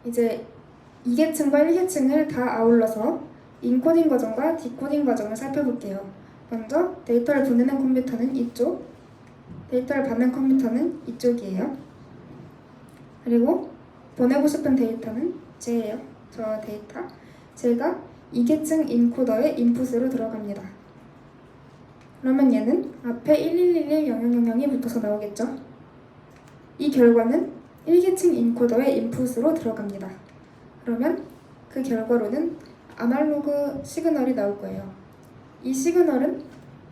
이제 2계층과 1계층을 다 아울러서 인코딩 과정과 디코딩 과정을 살펴볼게요. 먼저 데이터를 보내는 컴퓨터는 이쪽, 데이터를 받는 컴퓨터는 이쪽이에요. 그리고 보내고 싶은 데이터는 쟤예요. 저 데이터. 제가 2계층 인코더의 인풋으로 들어갑니다. 그러면 얘는 앞에 11110000이 붙어서 나오겠죠? 이 결과는 1계층 인코더의 인풋으로 들어갑니다. 그러면 그 결과로는 아날로그 시그널이 나올 거예요. 이 시그널은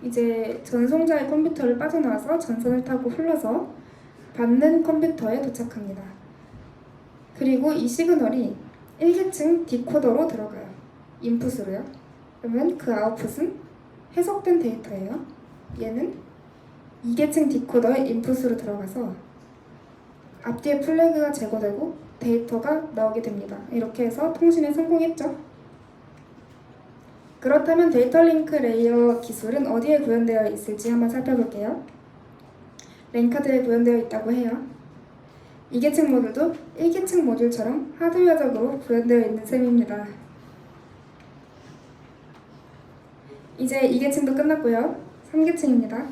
이제 전송자의 컴퓨터를 빠져나와서 전선을 타고 흘러서 받는 컴퓨터에 도착합니다. 그리고 이 시그널이 1계층 디코더로 들어가요. 인풋으로요. 그러면 그 아웃풋은 해석된 데이터예요. 얘는 2계층 디코더의 인풋으로 들어가서 앞뒤에 플래그가 제거되고 데이터가 나오게 됩니다. 이렇게 해서 통신에 성공했죠. 그렇다면 데이터 링크 레이어 기술은 어디에 구현되어 있을지 한번 살펴볼게요. 랜카드에 구현되어 있다고 해요. 2계층 모듈도 1계층 모듈처럼 하드웨어적으로 구현되어 있는 셈입니다. 이제 2계층도 끝났고요. 3계층입니다.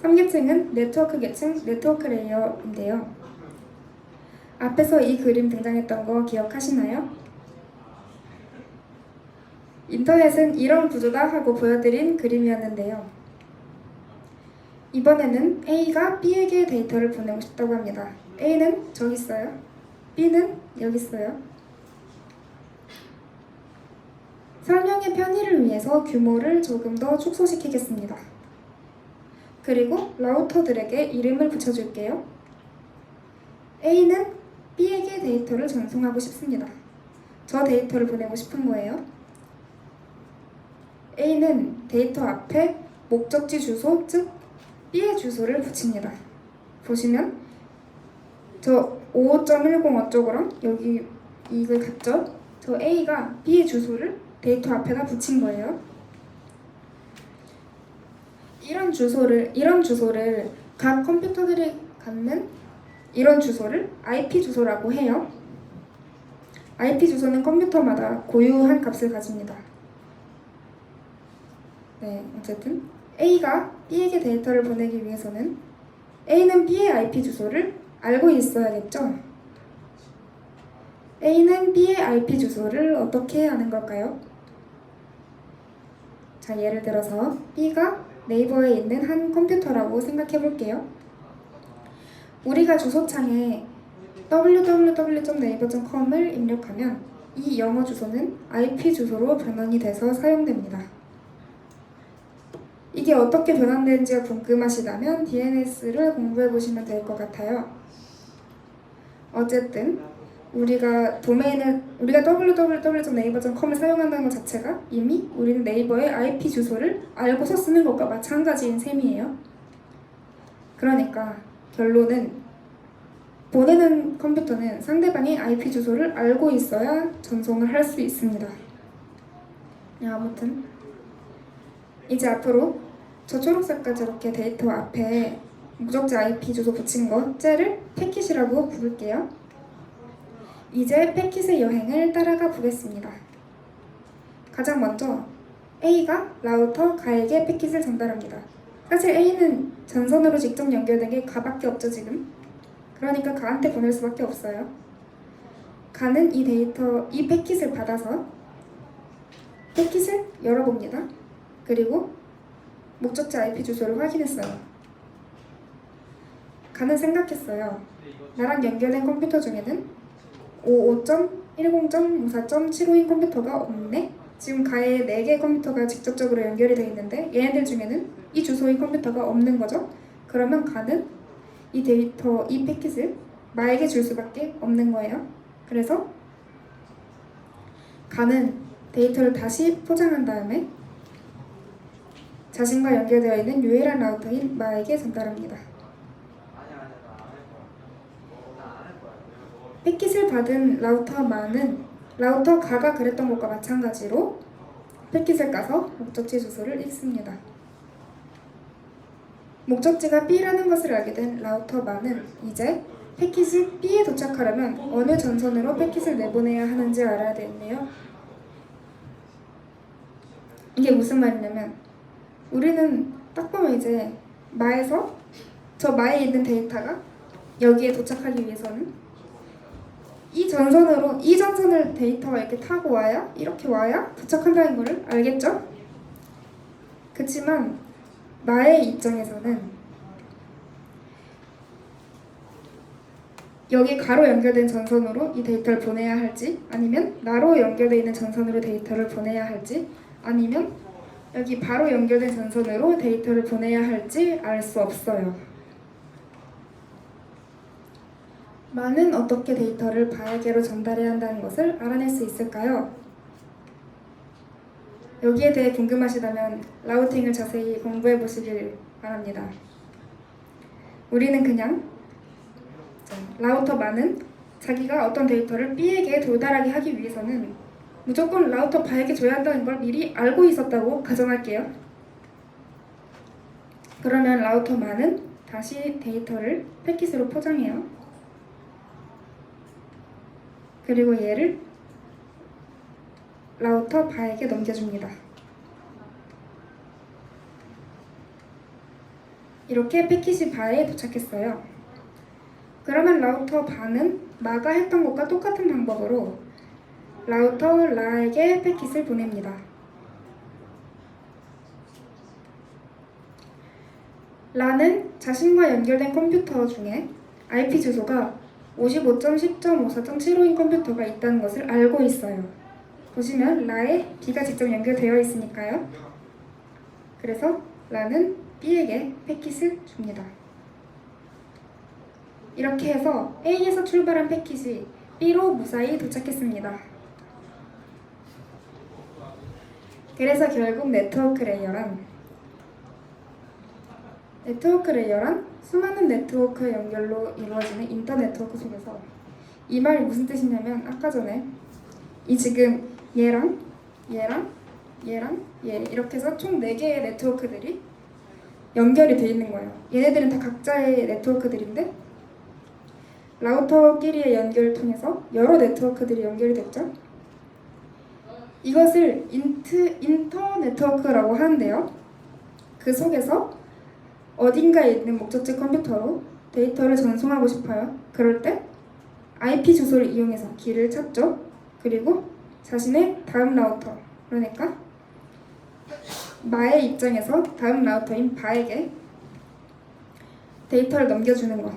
3계층은 네트워크 계층, 네트워크 레이어인데요. 앞에서 이 그림 등장했던 거 기억하시나요? 인터넷은 이런 구조다 하고 보여드린 그림이었는데요. 이번에는 A가 B에게 데이터를 보내고 싶다고 합니다. A는 저기 있어요. B는 여기 있어요. 설명의 편의를 위해서 규모를 조금 더 축소시키겠습니다. 그리고 라우터들에게 이름을 붙여줄게요. A는 B에게 데이터를 전송하고 싶습니다. 저 데이터를 보내고 싶은 거예요. A는 데이터 앞에 목적지 주소, 즉 B의 주소를 붙입니다. 보시면 저 55.10 어쩌고랑 여기 이걸 같죠? 저 A가 B의 주소를 데이터 앞에다 붙인 거예요. 이런 주소를 각 컴퓨터들이 갖는 이런 주소를 IP 주소라고 해요. IP 주소는 컴퓨터마다 고유한 값을 가집니다. 네, 어쨌든 A가 B에게 데이터를 보내기 위해서는 A는 B의 IP 주소를 알고 있어야겠죠? A는 B의 IP 주소를 어떻게 아는 걸까요? 자, 예를 들어서 B가 네이버에 있는 한 컴퓨터라고 생각해 볼게요. 우리가 주소창에 www.naver.com을 입력하면 이 영어 주소는 IP 주소로 변환이 돼서 사용됩니다. 이게 어떻게 변환되는지가 궁금하시다면 DNS를 공부해 보시면 될 것 같아요. 어쨌든 우리가 www.naver.com을 사용한다는 것 자체가 이미 우리는 네이버의 IP 주소를 알고서 쓰는 것과 마찬가지인 셈이에요. 그러니까 결론은 보내는 컴퓨터는 상대방의 IP 주소를 알고 있어야 전송을 할 수 있습니다. 아무튼 이제 앞으로 저 초록색깔 저렇게 데이터 앞에 목적지 IP 주소 붙인 거 쟤를 패킷이라고 부를게요. 이제 패킷의 여행을 따라가 보겠습니다. 가장 먼저 A가 라우터 가에게 패킷을 전달합니다. 사실 A는 전선으로 직접 연결된 게 가밖에 없죠 지금. 그러니까 가한테 보낼 수밖에 없어요. 가는 이 패킷을 받아서 패킷을 열어봅니다. 그리고 목적지 IP 주소를 확인했어요. 가는 생각했어요. 나랑 연결된 컴퓨터 중에는 55.10.54.75인 컴퓨터가 없네? 지금 가에 4개의 컴퓨터가 직접적으로 연결이 되어 있는데 얘네들 중에는 이 주소의 컴퓨터가 없는 거죠. 그러면 가는 이 패킷을 마에게 줄 수밖에 없는 거예요. 그래서 가는 데이터를 다시 포장한 다음에 자신과 연결되어 있는 유일한 라우터인 마에게 전달합니다. 패킷을 받은 라우터 마는 라우터 가가 그랬던 것과 마찬가지로 패킷을 까서 목적지 주소를 읽습니다. 목적지가 B라는 것을 알게 된 라우터 마는 이제 패킷이 B에 도착하려면 어느 전선으로 패킷을 내보내야 하는지 알아야 되겠네요. 이게 무슨 말이냐면 우리는 딱 보면 이제 마에서 저 마에 있는 데이터가 여기에 도착하기 위해서는 이 전선을 데이터가 이렇게 타고 와야 이렇게 와야 도착한다는 거를 알겠죠? 그렇지만 나의 입장에서는 여기 가로 연결된 전선으로 이 데이터를 보내야 할지, 아니면 나로 연결되어 있는 전선으로 데이터를 보내야 할지, 아니면 여기 바로 연결된 전선으로 데이터를 보내야 할지 알 수 없어요. 마는 어떻게 데이터를 바에게로 전달해야 한다는 것을 알아낼 수 있을까요? 여기에 대해 궁금하시다면 라우팅을 자세히 공부해 보시길 바랍니다. 우리는 그냥 라우터 마는 자기가 어떤 데이터를 B에게 도달하게 하기 위해서는 무조건 라우터 바에게 줘야 한다는 걸 미리 알고 있었다고 가정할게요. 그러면 라우터 마는 다시 데이터를 패킷으로 포장해요. 그리고 얘를 라우터 바에게 넘겨줍니다. 이렇게 패킷이 바에 도착했어요. 그러면 라우터 바는 마가 했던 것과 똑같은 방법으로 라우터 라에게 패킷을 보냅니다. 라는 자신과 연결된 컴퓨터 중에 IP 주소가 55.10.54.75인 컴퓨터가 있다는 것을 알고 있어요. 보시면 라에 B가 직접 연결되어 있으니까요. 그래서 라는 B에게 패킷을 줍니다. 이렇게 해서 A에서 출발한 패킷이 B로 무사히 도착했습니다. 그래서 결국 네트워크 레이어란 수많은 네트워크 연결로 이루어지는 인터네트워크 속에서, 이 말이 무슨 뜻이냐면 아까 전에 이 지금 얘랑 얘 이렇게 해서 총 4개의 네트워크들이 연결이 돼 있는 거예요. 얘네들은 다 각자의 네트워크들인데 라우터끼리의 연결을 통해서 여러 네트워크들이 연결이 됐죠. 이것을 인터 네트워크라고 하는데요. 그 속에서 어딘가에 있는 목적지 컴퓨터로 데이터를 전송하고 싶어요. 그럴 때 IP 주소를 이용해서 길을 찾죠. 그리고 자신의 다음 라우터, 그러니까 마의 입장에서 다음 라우터인 바에게 데이터를 넘겨주는 것.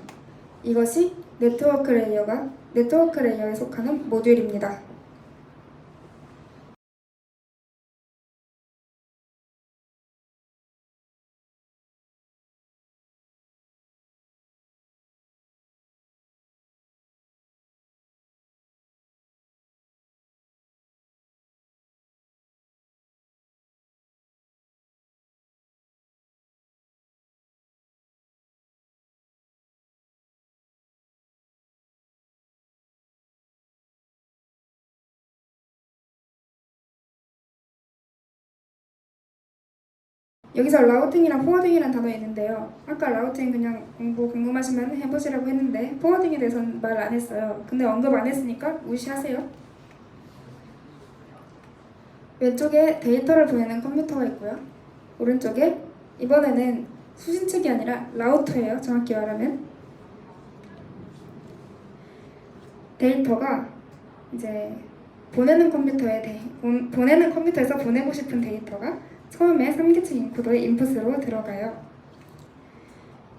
이것이 네트워크 레이어에 속하는 모듈입니다. 여기서 라우팅이랑 포워딩이라는 단어가 있는데요. 아까 라우팅 그냥 궁금하시면 해보시라고 했는데 포워딩에 대해서는 말 안 했어요. 근데 언급 안 했으니까 무시하세요. 왼쪽에 데이터를 보내는 컴퓨터가 있고요. 오른쪽에 이번에는 수신책이 아니라 라우터예요. 정확히 말하면 데이터가 이제 보내는 컴퓨터에서 보내고 싶은 데이터가 처음에 3계층 인코더의 인풋으로 들어가요.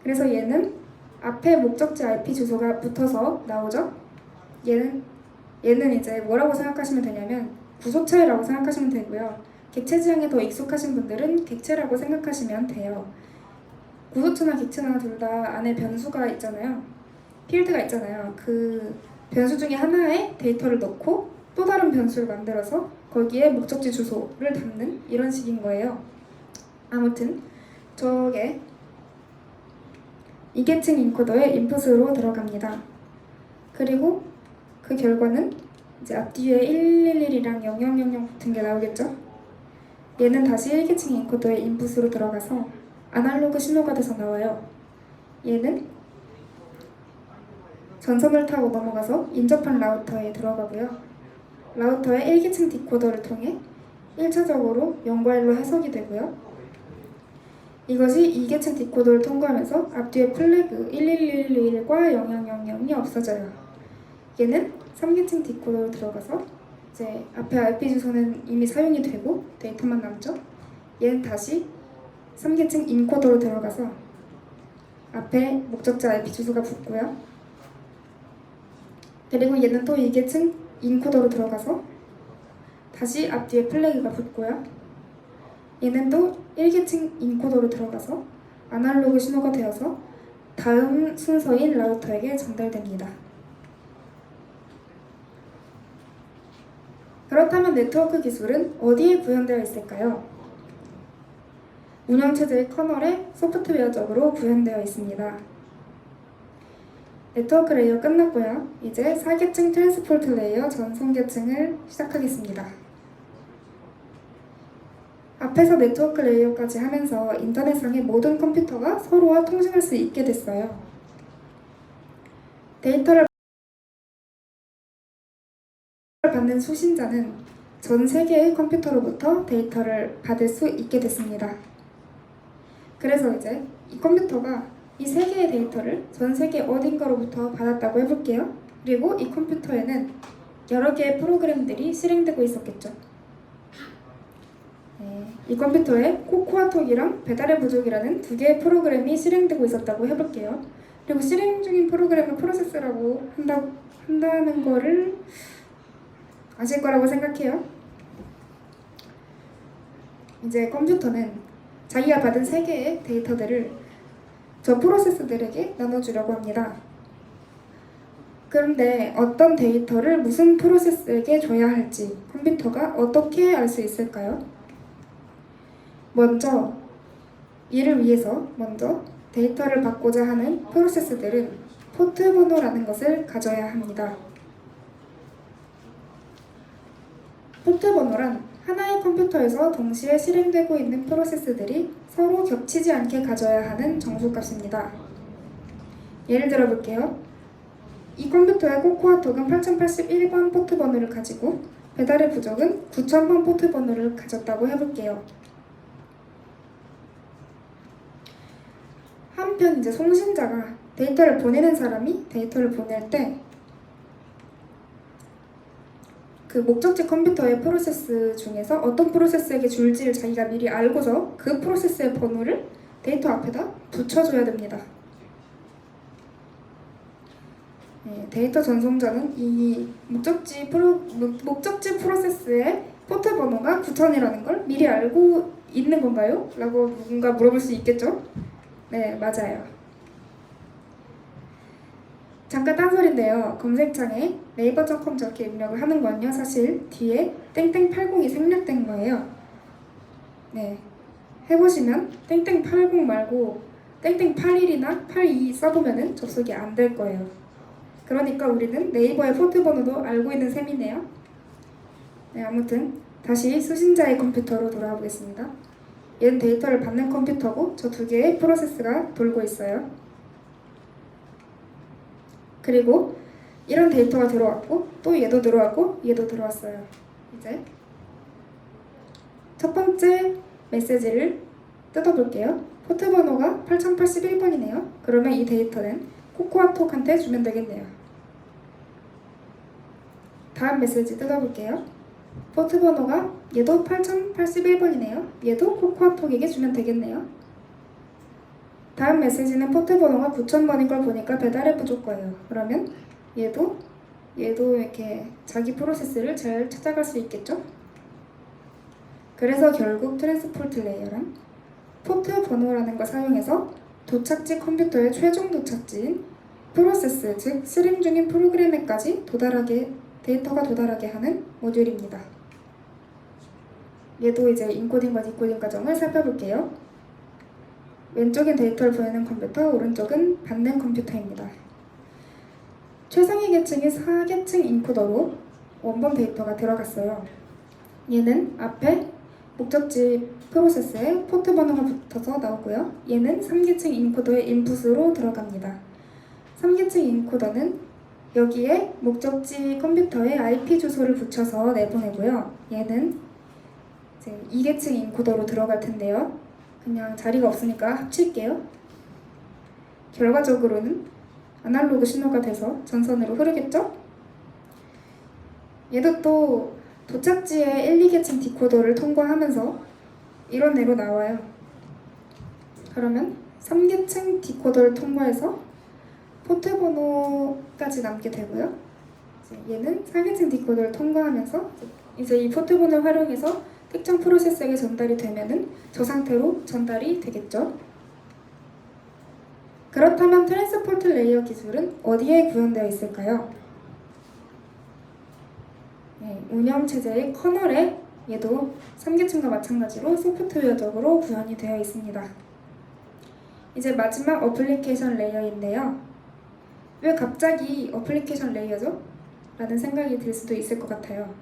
그래서 얘는 앞에 목적지 IP 주소가 붙어서 나오죠. 얘는 이제 뭐라고 생각하시면 되냐면 부소체라고 생각하시면 되고요. 객체 지향에 더 익숙하신 분들은 객체라고 생각하시면 돼요. 구소체나 객체나 둘 다 안에 변수가 있잖아요. 필드가 있잖아요. 그 변수 중에 하나에 데이터를 넣고 또 다른 변수를 만들어서 거기에 목적지 주소를 담는 이런 식인 거예요. 아무튼 저게 2계층 인코더의 인풋으로 들어갑니다. 그리고 그 결과는 이제 앞뒤에 111이랑 0000 붙은 게 나오겠죠? 얘는 다시 1계층 인코더의 인풋으로 들어가서 아날로그 신호가 돼서 나와요. 얘는 전선을 타고 넘어가서 인접한 라우터에 들어가고요. 라우터의 1기층 디코더를 통해 1차적으로 0과 1로 해석이 되고요. 이것이 2계층 디코더를 통과하면서 앞뒤의 플래그 11111과 0000이 없어져요. 얘는 3계층 디코더로 들어가서 이제 앞에 IP 주소는 이미 사용이 되고 데이터만 남죠. 얘는 다시 3계층 인코더로 들어가서 앞에 목적지 IP 주소가 붙고요. 그리고 얘는 또 2계층 인코더로 들어가서 다시 앞뒤에 플래그가 붙고요. 얘는 또 1계층 인코더로 들어가서 아날로그 신호가 되어서 다음 순서인 라우터에게 전달됩니다. 그렇다면 네트워크 기술은 어디에 구현되어 있을까요? 운영체제의 커널에 소프트웨어적으로 구현되어 있습니다. 네트워크 레이어 끝났고요. 이제 4계층 트랜스포트 레이어 전송계층을 시작하겠습니다. 앞에서 네트워크 레이어까지 하면서 인터넷상의 모든 컴퓨터가 서로와 통신할 수 있게 됐어요. 데이터를 받는 수신자는 전 세계의 컴퓨터로부터 데이터를 받을 수 있게 됐습니다. 그래서 이제 이 컴퓨터가 이 세 개의 데이터를 전 세계 어딘가로부터 받았다고 해볼게요. 그리고 이 컴퓨터에는 여러 개의 프로그램들이 실행되고 있었겠죠. 이 컴퓨터에 코코아톡이랑 배달의 부족이라는 두 개의 프로그램이 실행되고 있었다고 해볼게요. 그리고 실행 중인 프로그램을 프로세스라고 한다는 거를 아실 거라고 생각해요. 이제 컴퓨터는 자기가 받은 세 개의 데이터들을 저 프로세스들에게 나눠주려고 합니다. 그런데 어떤 데이터를 무슨 프로세스에게 줘야 할지 컴퓨터가 어떻게 알 수 있을까요? 이를 위해서 먼저 데이터를 받고자 하는 프로세스들은 포트 번호라는 것을 가져야 합니다. 포트 번호란 하나의 컴퓨터에서 동시에 실행되고 있는 프로세스들이 서로 겹치지 않게 가져야 하는 정수값입니다. 예를 들어 볼게요. 이 컴퓨터의 코코아톡은 8081번 포트 번호를 가지고 배달의 부족은 9000번 포트 번호를 가졌다고 해볼게요. 한편 이제 송신자가 데이터를 보내는 사람이 데이터를 보낼 때 그 목적지 컴퓨터의 프로세스 중에서 어떤 프로세스에게 줄지를 자기가 미리 알고서 그 프로세스의 번호를 데이터 앞에다 붙여줘야 됩니다. 데이터 전송자는 이 목적지 프로세스의 포트 번호가 9000이라는 걸 미리 알고 있는 건가요? 라고 누군가 물어볼 수 있겠죠? 네, 맞아요. 잠깐 딴소리인데요. 검색창에 네이버.com 저렇게 입력을 하는 건요. 사실 뒤에 땡땡80이 생략된 거예요. 네, 해보시면 땡땡80 말고 땡땡81이나 82 써보면은 접속이 안 될 거예요. 그러니까 우리는 네이버의 포트 번호도 알고 있는 셈이네요. 네, 아무튼 다시 수신자의 컴퓨터로 돌아와 보겠습니다. 얘는 데이터를 받는 컴퓨터고 저 두 개의 프로세스가 돌고 있어요. 그리고 이런 데이터가 들어왔고 또 얘도 들어왔고 얘도 들어왔어요. 이제 첫 번째 메시지를 뜯어볼게요. 포트 번호가 8081번이네요. 그러면 이 데이터는 코코아톡한테 주면 되겠네요. 다음 메시지 뜯어볼게요. 포트 번호가 얘도 8081번이네요. 얘도 코코아톡에게 주면 되겠네요. 다음 메시지는 포트 번호가 9000번인 걸 보니까 배달의 부족 거예요. 그러면 얘도 이렇게 자기 프로세스를 잘 찾아갈 수 있겠죠? 그래서 결국 트랜스포트 레이어란 포트 번호라는 걸 사용해서 도착지 컴퓨터의 최종 도착지인 프로세스, 즉 실행 중인 프로그램에까지 데이터가 도달하게 하는 모듈입니다. 얘도 이제 인코딩과 디코딩 과정을 살펴볼게요. 왼쪽엔 데이터를 보내는 컴퓨터, 오른쪽은 받는 컴퓨터입니다. 최상위 계층이 4계층 인코더로 원본 데이터가 들어갔어요. 얘는 앞에 목적지 프로세스에 포트 번호가 붙어서 나오고요. 얘는 3계층 인코더의 인풋으로 들어갑니다. 3계층 인코더는 여기에 목적지 컴퓨터에 IP 주소를 붙여서 내보내고요. 얘는 이제 2계층 인코더로 들어갈 텐데요. 그냥 자리가 없으니까 합칠게요. 결과적으로는 아날로그 신호가 돼서 전선으로 흐르겠죠? 얘도 또 도착지에 1, 2계층 디코더를 통과하면서 이런 애로 나와요. 그러면 3계층 디코더를 통과해서 포트 번호까지 남게 되고요. 얘는 4계층 디코더를 통과하면서 이제 이 포트 번호를 활용해서 특정 프로세서에게 전달이 되면은 저 상태로 전달이 되겠죠. 그렇다면 트랜스포트 레이어 기술은 어디에 구현되어 있을까요? 운영체제의 커널에 얘도 3계층과 마찬가지로 소프트웨어적으로 구현이 되어 있습니다. 이제 마지막 어플리케이션 레이어인데요. 왜 갑자기 어플리케이션 레이어죠? 라는 생각이 들 수도 있을 것 같아요.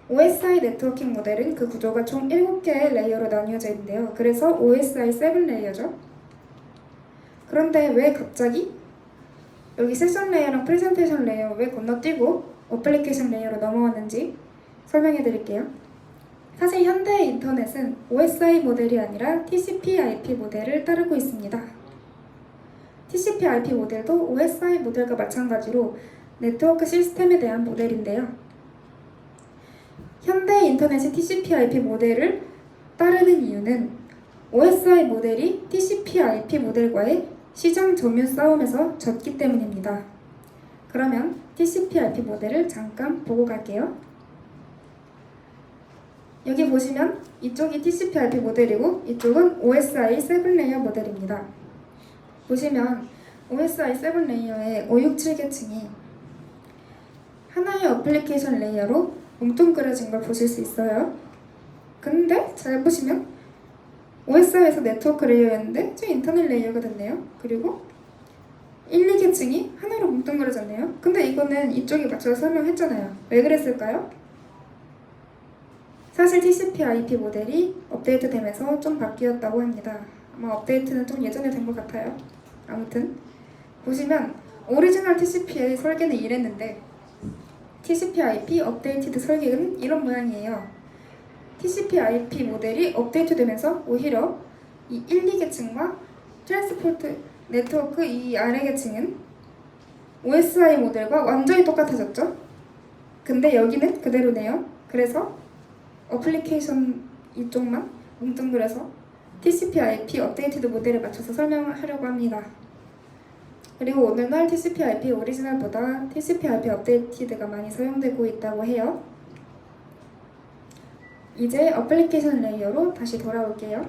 OSI 네트워킹 모델은 그 구조가 총 7개의 레이어로 나뉘어져 있는데요. 그래서 OSI 7 레이어죠. 그런데 왜 갑자기 여기 세션 레이어랑 프레젠테이션 레이어 왜 건너뛰고 어플리케이션 레이어로 넘어왔는지 설명해 드릴게요. 사실 현대의 인터넷은 OSI 모델이 아니라 TCP/IP 모델을 따르고 있습니다. TCP/IP 모델도 OSI 모델과 마찬가지로 네트워크 시스템에 대한 모델인데요. 현대 인터넷이 TCP/IP 모델을 따르는 이유는 OSI 모델이 TCP/IP 모델과의 시장 점유 싸움에서 졌기 때문입니다. 그러면 TCP/IP 모델을 잠깐 보고 갈게요. 여기 보시면 이쪽이 TCP/IP 모델이고 이쪽은 OSI 7 레이어 모델입니다. 보시면 OSI 7 레이어의 5, 6, 7계층이 하나의 어플리케이션 레이어로 뭉뚱그려진 걸 보실 수 있어요. 근데 잘 보시면 OSI에서 네트워크 레이어였는데 지금 인터넷 레이어가 됐네요. 그리고 1, 2계층이 하나로 뭉뚱그려졌네요. 근데 이거는 이쪽에 맞춰서 설명했잖아요. 왜 그랬을까요? 사실 TCP/IP 모델이 업데이트되면서 좀 바뀌었다고 합니다. 아마 업데이트는 좀 예전에 된 것 같아요. 아무튼 보시면 오리지널 TCP의 설계는 이랬는데 TCP/IP 업데이티드 설계는 이런 모양이에요. TCP/IP 모델이 업데이트되면서 오히려 이 1, 2계층과 트랜스포트 네트워크 이 아래 계층은 OSI 모델과 완전히 똑같아졌죠? 근데 여기는 그대로네요. 그래서 어플리케이션 이쪽만 뭉뚱그려서 TCP/IP 업데이티드 모델에 맞춰서 설명하려고 합니다. 그리고 오늘날 TCP/IP 오리지널보다 TCP/IP 업데이티드가 많이 사용되고 있다고 해요. 이제 어플리케이션 레이어로 다시 돌아올게요.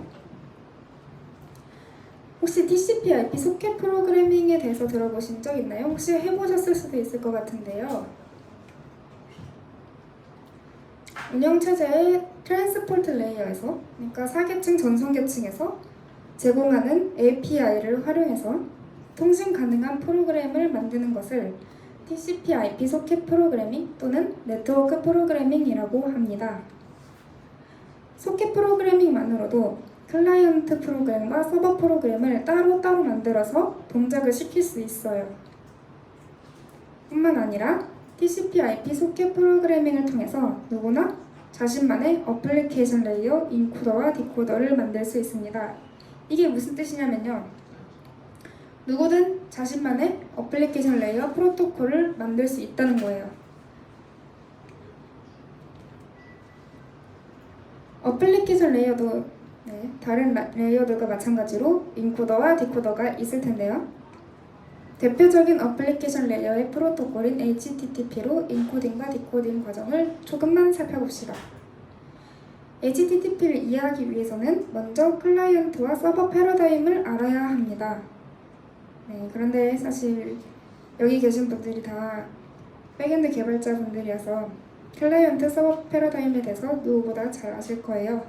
혹시 TCP/IP 소켓 프로그래밍에 대해서 들어보신 적 있나요? 혹시 해보셨을 수도 있을 것 같은데요. 운영체제의 트랜스포트 레이어에서, 그러니까 4계층 전송계층에서 제공하는 API를 활용해서 통신 가능한 프로그램을 만드는 것을 TCP/IP 소켓 프로그래밍 또는 네트워크 프로그래밍이라고 합니다. 소켓 프로그래밍만으로도 클라이언트 프로그램과 서버 프로그램을 따로따로 만들어서 동작을 시킬 수 있어요. 뿐만 아니라 TCP/IP 소켓 프로그래밍을 통해서 누구나 자신만의 어플리케이션 레이어 인코더와 디코더를 만들 수 있습니다. 이게 무슨 뜻이냐면요. 누구든 자신만의 어플리케이션 레이어 프로토콜을 만들 수 있다는 거예요. 어플리케이션 레이어도 다른 레이어들과 마찬가지로 인코더와 디코더가 있을 텐데요. 대표적인 어플리케이션 레이어의 프로토콜인 HTTP로 인코딩과 디코딩 과정을 조금만 살펴봅시다. HTTP를 이해하기 위해서는 먼저 클라이언트와 서버 패러다임을 알아야 합니다. 그런데 사실 여기 계신 분들이 다 백엔드 개발자분들이어서 클라이언트 서버 패러다임에 대해서 누구보다 잘 아실 거예요.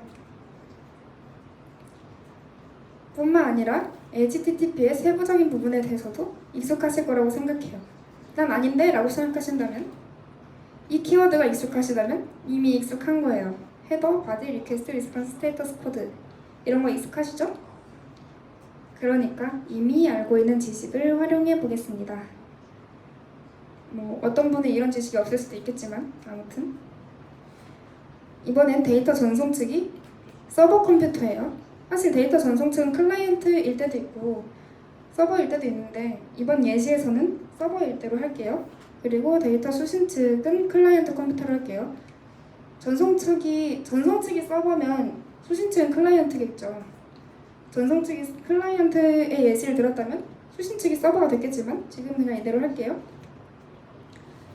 뿐만 아니라 HTTP의 세부적인 부분에 대해서도 익숙하실 거라고 생각해요. 난 아닌데? 라고 생각하신다면 이 키워드가 익숙하시다면 이미 익숙한 거예요. 헤더, 바디, 리퀘스트, 리스폰스, 스테이터스 코드 이런 거 익숙하시죠? 그러니까 이미 알고 있는 지식을 활용해 보겠습니다. 뭐 어떤 분은 이런 지식이 없을 수도 있겠지만 아무튼 이번엔 데이터 전송 측이 서버 컴퓨터예요. 사실 데이터 전송 측은 클라이언트일 때도 있고 서버일 때도 있는데 이번 예시에서는 서버일 때로 할게요. 그리고 데이터 수신 측은 클라이언트 컴퓨터로 할게요. 전송 측이 서버면 수신 측은 클라이언트겠죠. 전송 측이 클라이언트의 예시를 들었다면 수신 측이 서버가 됐겠지만 지금 그냥 이대로 할게요.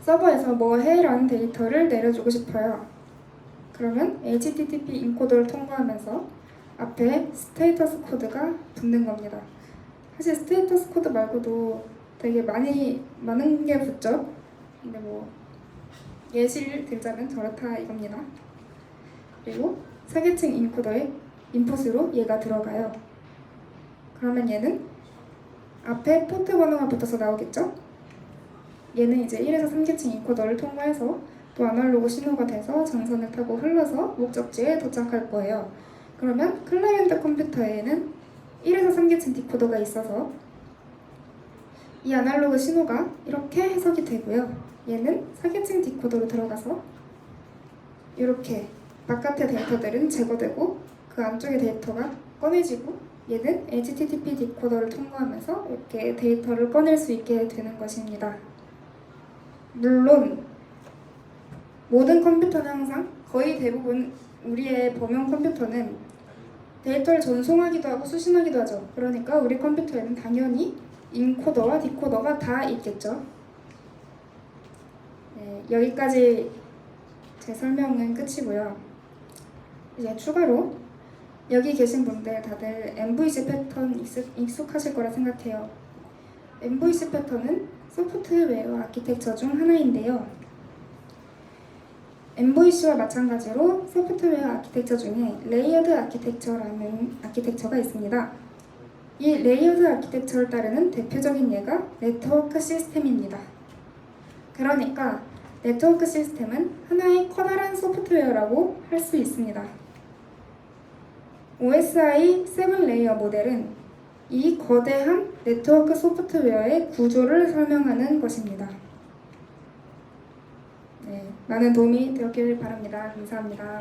서버에서 뭐 해라는 데이터를 내려주고 싶어요. 그러면 HTTP 인코더를 통과하면서 앞에 스테이터스 코드가 붙는 겁니다. 사실 스테이터스 코드 말고도 되게 많은 게 붙죠. 근데 뭐 예시를 들자면 저렇다 이겁니다. 그리고 사계층 인코더의 인풋으로 얘가 들어가요. 그러면 얘는 앞에 포트 번호가 붙어서 나오겠죠? 얘는 이제 1에서 3계층 인코더를 통과해서 또 아날로그 신호가 돼서 전선을 타고 흘러서 목적지에 도착할 거예요. 그러면 클라이언트 컴퓨터에는 1에서 3계층 디코더가 있어서 이 아날로그 신호가 이렇게 해석이 되고요. 얘는 4계층 디코더로 들어가서 이렇게 바깥의 데이터들은 제거되고 그 안쪽의 데이터가 꺼내지고 얘는 HTTP 디코더를 통과하면서 이렇게 데이터를 꺼낼 수 있게 되는 것입니다. 물론 모든 컴퓨터는 항상 거의 대부분 우리의 범용 컴퓨터는 데이터를 전송하기도 하고 수신하기도 하죠. 그러니까 우리 컴퓨터에는 당연히 인코더와 디코더가 다 있겠죠. 네, 여기까지 제 설명은 끝이고요. 이제 추가로 여기 계신 분들 다들 MVC 패턴 익숙하실 거라 생각해요. MVC 패턴은 소프트웨어 아키텍처 중 하나인데요. MVC와 마찬가지로 소프트웨어 아키텍처 중에 레이어드 아키텍처라는 아키텍처가 있습니다. 이 레이어드 아키텍처를 따르는 대표적인 예가 네트워크 시스템입니다. 그러니까 네트워크 시스템은 하나의 커다란 소프트웨어라고 할 수 있습니다. OSI 7레이어 모델은 이 거대한 네트워크 소프트웨어의 구조를 설명하는 것입니다. 네, 많은 도움이 되었길 바랍니다. 감사합니다.